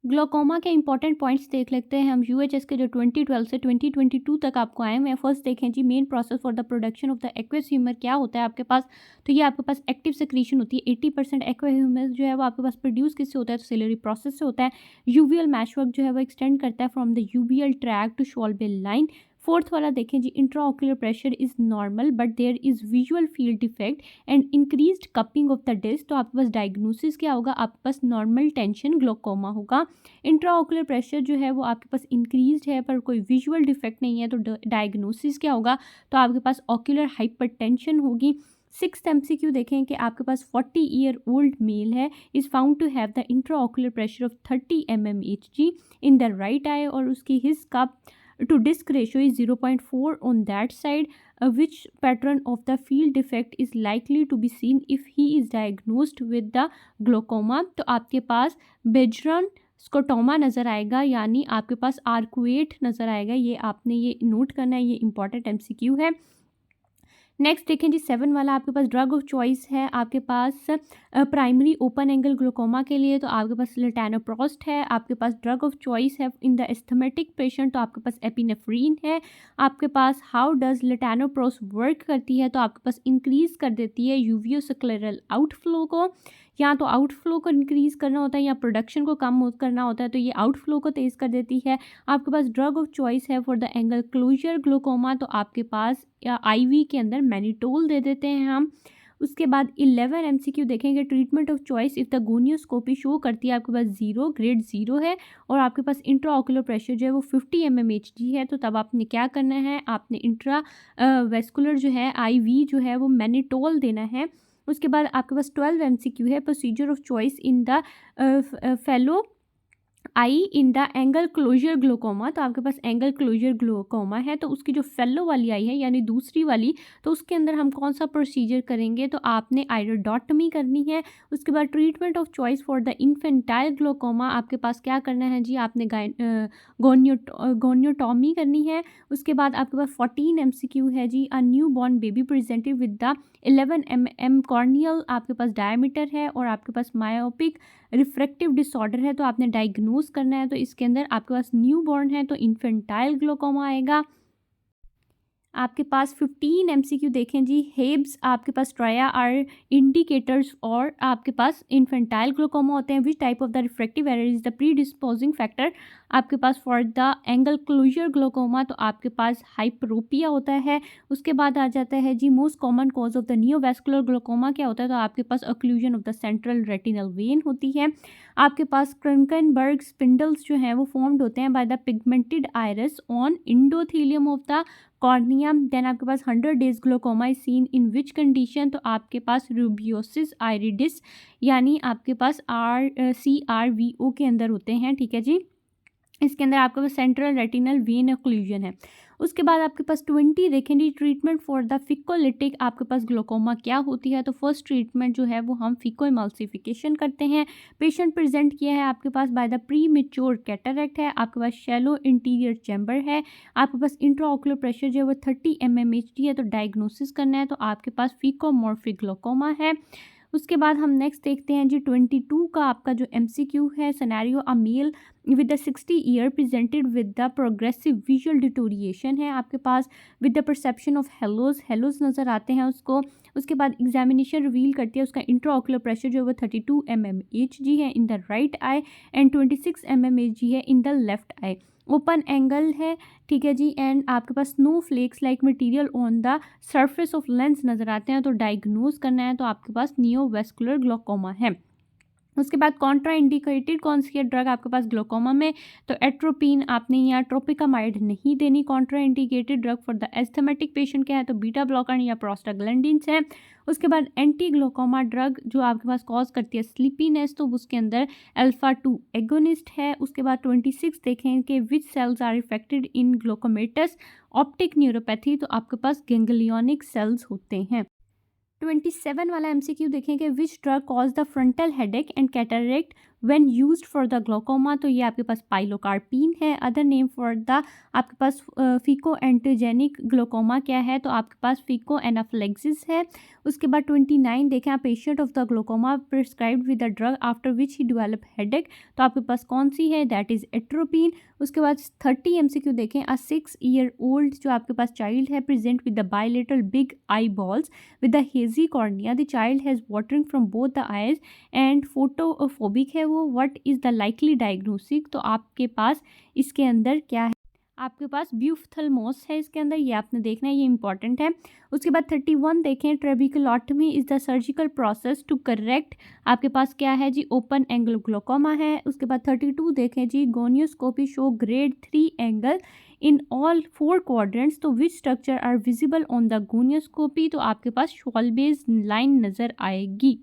Glaucoma के important points देख लेते हैं हम यूएचएस के जो 2012 से 2022 तक आपको आए हैं। फर्स्ट देखें जी, main process for the production of the aqueous humour क्या होता है आपके पास। तो ये आपके पास एक्टिव सेक्रीशन होती है। 80% एक्वा ह्यूमर जो है वो आपके पास प्रोड्यूस किससे होता है, तो सिलरी प्रोसेस से होता है। यूवियल मैशवर्क जो है वो एक्सटेंड करता है from the uveal tract to Schwalbe line. Fourth वाला देखें जी, intraocular pressure is normal but there is visual field defect and increased cupping of the disc. तो आपके पास डायग्नोसिस क्या होगा, आपके पास नॉर्मल टेंशन ग्लोकोमा होगा। इंट्राऑक्यूलर प्रेशर जो है वो आपके पास इंक्रीज्ड है पर कोई विजुअल डिफेक्ट नहीं है, तो डायग्नोसिस क्या होगा, तो आपके पास ऑक्यूलर हाइपरटेंशन होगी। सिक्स्थ एमसीक्यू देखें कि आपके पास 40-year-old मेल है, is found to have the intraocular pressure of 30 mmHg in the right eye, और उसकी हिज का to disk ratio is 0.4 on that side. Which pattern of the field defect is likely to be seen if he is diagnosed with the glaucoma? तो आपके पास बेजरन scotoma नज़र आएगा, यानी आपके पास arcuate नज़र आएगा। ये आपने ये नोट करना है, ये इंपॉर्टेंट एमसीक्यू है। नेक्स्ट देखें जी, 7 वाला आपके पास ड्रग ऑफ चॉइस है आपके पास प्राइमरी ओपन एंगल ग्लोकोमा के लिए, तो आपके पास लेटानोप्रोस्ट है। आपके पास ड्रग ऑफ चॉइस है इन द एस्थमेटिक पेशेंट, तो आपके पास एपिनेफ्रीन है। आपके पास हाउ डज लेटानोप्रोस्ट वर्क करती है, तो आपके पास इंक्रीज कर देती है यूवियोस्क्लेरल आउटफ्लो को। या तो आउटफ्लो को इंक्रीज़ करना होता है या प्रोडक्शन को कम करना होता है, तो ये आउटफ्लो को तेज़ कर देती है। आपके पास ड्रग ऑफ चॉइस है for the angle closure glaucoma, तो आपके पास आईवी के अंदर मैनिटोल दे देते हैं हम। उसके बाद 11 एमसीक्यू देखेंगे, treatment of choice if the gonioscopy show करती है आपके पास 0 ग्रेड 0 है और आपके पास इंट्राऑक्यूलर प्रेशर जो है वो 50 mmHg है, तो तब आपने क्या करना है, आपने इंट्रा वेस्कुलर जो है आईवी जो है वो मैनिटोल देना है। उसके बाद आपके पास 12 एमसीक्यू है, procedure of choice in the fellow eye in the angle closure glaucoma, तो आपके पास एंगल क्लोजर ग्लोकोमा है, तो उसकी जो फेलो वाली आई है यानी दूसरी वाली, तो उसके अंदर हम कौन सा प्रोसीजर करेंगे, तो आपने आइरोडोटमी करनी है। उसके बाद treatment of choice for the infantile glaucoma, आपके पास क्या करना है जी, आपने गोनियोटॉमी करनी है। उसके बाद आपके पास 14 एमसीक्यू है जी, a newborn baby presented with the 11 mm corneal आपके पास डायमीटर है और आपके पास मायोपिक रिफ्रैक्टिव डिसऑर्डर है, तो आपने डायग्नोज करना है। तो इसके अंदर आपके पास न्यू बॉर्न है तो इन्फेंटाइल ग्लोकोमा आएगा। आपके पास 15 एमसीक्यू देखें जी, हेब्स आपके पास ट्राया आर इंडिकेटर्स और आपके पास इन्फेंटाइल ग्लोकोमा होते हैं। Which type of the refractive error is the predisposing factor आपके पास for the angle closure glaucoma, तो आपके पास हाइपरोपिया होता है। उसके बाद आ जाता है जी, most common cause of the neovascular glaucoma क्या होता है, तो आपके पास occlusion of the central retinal vein होती है। आपके पास क्रंकनबर्ग स्पिंडल्स जो हैं वो फॉर्म्ड होते हैं by the pigmented iris on endothelium of the cornea. Then आपके पास 100 days glaucoma is seen in which condition, तो आपके पास रूबियोसिस आइरिडिस यानी आपके पास CRVO के अंदर होते हैं, ठीक है जी। इसके अंदर आपके पास सेंट्रल रेटिनल वेन ऑक्लूजन है। उसके बाद आपके पास 20 देखेंगे, ट्रीटमेंट फॉर द फिकोलिटिक आपके पास ग्लोकोमा क्या होती है, तो फर्स्ट ट्रीटमेंट जो है वो हम फिको इमल्सिफिकेशन करते हैं। पेशेंट प्रेजेंट किया है आपके पास by the premature cataract है, आपके पास शैलो इंटीरियर चैम्बर है, आपके पास इंट्राऑक्यूलर प्रेशर जो है वो 30 mmHg है, तो डायग्नोसिस करना है, तो आपके पास फिकोमॉर्फिक ग्लोकोमा है। उसके बाद हम नेक्स्ट देखते हैं जी, 22 का आपका जो MCQ है, scenario a male with the 60 year presented with the progressive visual deterioration है आपके पास with the perception of haloes नज़र आते हैं उसको। उसके बाद एग्जामिनेशन रिवील करती है उसका इंट्राऑक्यूलर प्रेशर जो है वो 32 mmHg है in the right eye and 26 mmHg है in the left eye. Open angle है, ठीक है जी, एंड आपके पास snowflakes like material on the surface of lens नज़र आते हैं, तो डायग्नोज करना है, तो आपके पास नियोवैस्कुलर ग्लोकोमा है। उसके बाद कॉन्ट्रा इंडिकेटेड कौन सी है ड्रग आपके पास ग्लोकोमा में, तो एट्रोपिन आपने यहाँ ट्रोपिकामाइड नहीं देनी। Contra indicated drug for the asthmatic patient क्या है, तो बीटा ब्लॉकर या प्रोस्टाग्लैंडिन्स है। उसके बाद एंटी ग्लोकोमा ड्रग जो आपके पास कॉज करती है स्लीपीनेस, तो उसके अंदर अल्फा-2 एगोनिस्ट है। उसके बाद 26 देखें कि which cells are affected in glaucomatous optic neuropathy, तो आपके पास गैंग्लियोनिक सेल्स होते हैं। 27 वाला MCQ देखेंगे, which drug cause the frontal headache and cataract when used for the glaucoma, तो ये आपके पास पाइलोकार्पीन है। अदर नेम फॉर द आपके पास फीको एंटीजेनिक ग्लोकोमा क्या है, तो आपके पास फीको एनाफ्लेक्सिस है। उसके बाद 29 देखें आप, patient of the glaucoma prescribed with the drug after which he develop headache, तो आपके पास कौन सी है, दैट इज़ एट्रोपिन। उसके बाद 30 MCQ देखें, अ 6 ईयर ओल्ड जो आपके पास चाइल्ड है present with the bilateral big eyeballs with the hazy cornea, the child has watering from both the eyes and photophobic है वो, what is the likely diagnosis, तो आपके पास इसके अंदर क्या है, आपके पास ब्यूफ्थल्मोस है इसके अंदर, ये आपने देखना है, ये इंपॉर्टेंट है। उसके बाद 31 देखें, trabeculotomy is the surgical process to correct, आपके पास क्या है जी, ओपन एंगल ग्लोकोमा है। उसके बाद 32 देखें जी, gonioscopy show grade 3 angle in all 4 quadrants, तो which structure are visible on the gonioscopy, तो आपके पास शॉल्बेज लाइन नज़र आएगी।